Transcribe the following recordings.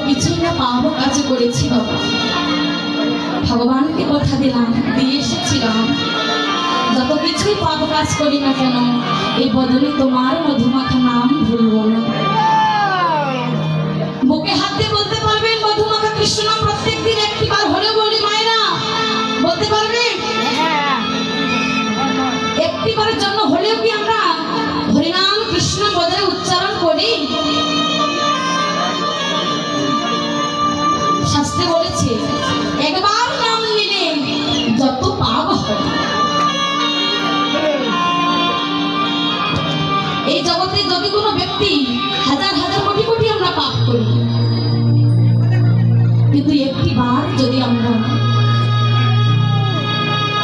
কিছুই না পাবো কাজ করেছি বাবা, ভগবানকে কথা দিলাম, দিয়ে এসেছিলাম। যত কিছুই পাবো কাজ করি না কেন, এই বদলে তোমার মধুমাখা নাম ভুলবো না। বুকে হাত দিয়ে বলতে পারবেন মধুমাখা কৃষ্ণ নাম প্রত্যেক দিন একটিবার হলেও বলি মায়েরা? বলতে পারবেন? একটিবারের জন্য হলেও কি আমরা হরিনাম কৃষ্ণ বদলে উচ্চারণ করি? শাস্ত্রে বলেছে একবার নাম নিলে যত পাপ হয়। এই জগতে যদি কোনো ব্যক্তি হাজার হাজার কোটি কোটি আমরা পাপ করি, কিন্তু একটিবার যদি আমরা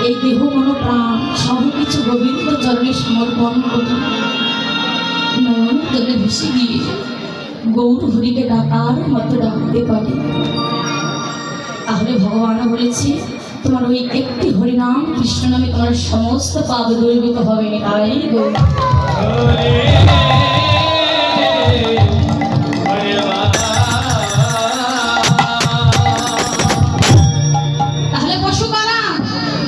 এই দেহ মন প্রাণ সবকিছু গোবিন্দ চরণে সমর্পণ করি, নয়ন জলে ভেসে গিয়ে গৌর হরিকে ডাকার মতো ডাকতে পারি, তাহলে ভগবান বলেছে তোমার ওই একটি হরিনাম কৃষ্ণ নামে তোমার সমস্ত পাপ দূরীভূত হবে। তাই গৌর তাহলে পশু কারা?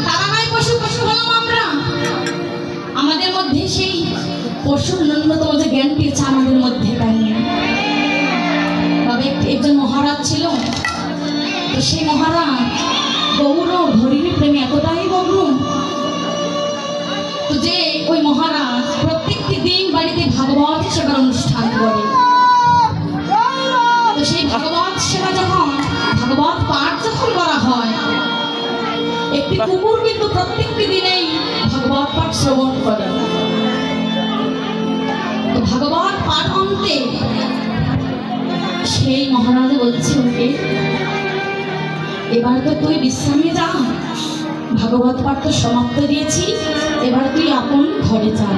তারা নয় পশু, পশু হলাম আমরা। আমাদের মধ্যে সেই পশুর ন্যূনতম যে জ্ঞানটি আছে আমাদের মধ্যে তাই না। তবে একজন মহারাজ ছিল, তো সেই মহারাজ গৌর হরির প্রেমে এতটাই মগ্ন তো যে ওই মহারাজ প্রত্যেকটি দিন বাড়িতে ভাগবত সেবার অনুষ্ঠান করে। তো সেই ভাগবত সেবা যখন, ভাগবত পাঠ যখন করা হয়, একটি কুকুর কিন্তু প্রত্যেকটি দিনেই ভাগবত পাঠ শ্রবণ করে। তো ভাগবত পাঠ অন্তে সেই মহারাজ বলছে ওকে, এবার তো তুই বিশ্রামে যা, ভাগবত পাঠ তো সমাপ্ত দিয়েছি, এবার তুই আপন ঘরে যা।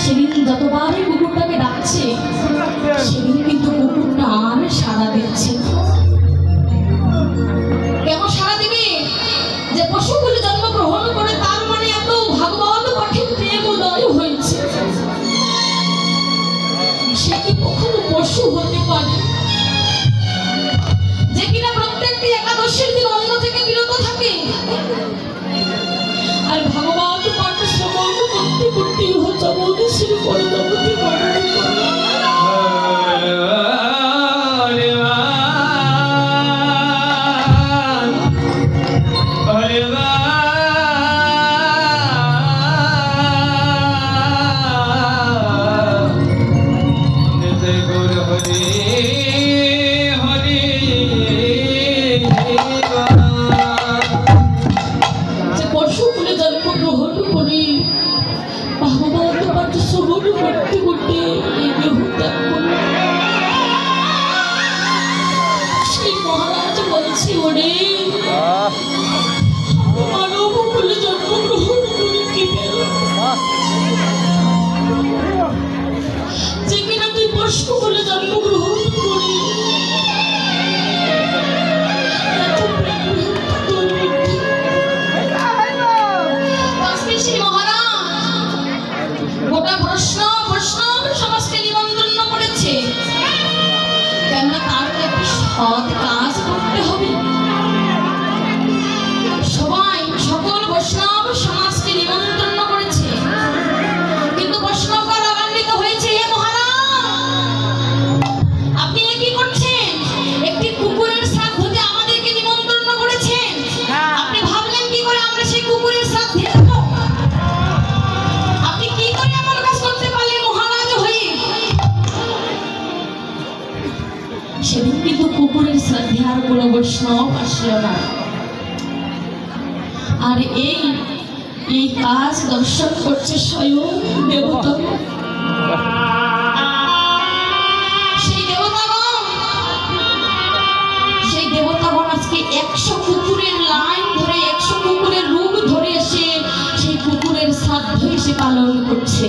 সেদিন যতবারই কুকুরটাকে ডাকছে, সেদিন কিন্তু কুকুরটা আর সাড়া দিচ্ছে। কেমন সাড়া দিবে? যে পশুগুলি জন্মগ্রহণ করে তার মানে এত ভাগবত পাঠের প্রেম উদয় হয়েছে, সে কি কখনো পশু হতে পারে? যে কিনা প্রত্যেকটি একাদশীর দিন অন্ন থেকে বিরত থাকে, আর ভাগবত পাঠ শ্রবণ করতে করতে জগদীশের পরে জগতে বর্ণনা করে। সেদিন কিন্তু কুকুরের শ্রদ্ধার কোনো বৈষ্ণব আসলো না। আর এই কাজ দর্শন করছে স্বয়ং দেবতা। সেই দেবতাগণ আজকে 100 কুকুরের লাইন ধরে, 100 কুকুরের রূপ ধরে এসে সেই কুকুরের শ্রাদ্ধ এসে পালন করছে।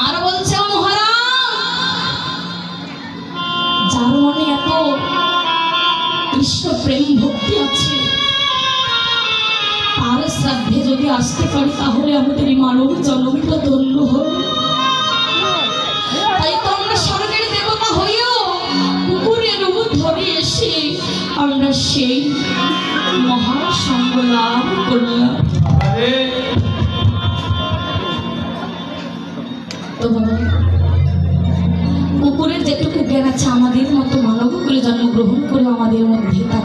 আর বলছে যার মনে এত কৃষ্ণ প্রেম ভক্তি আছে, তার শ্রাদ্ধে যদি আসতে পারি তাহলে আমাদের এই মানব জন্মটা ধন্য হবে। আমরা সেই মহাসঙ্গ লাভ করলাম। তো বাবা, উপরের যেটুকু জ্ঞান আছে আমাদের মতো মানবকুলে জন্মগ্রহণ করে আমাদের মধ্যে তা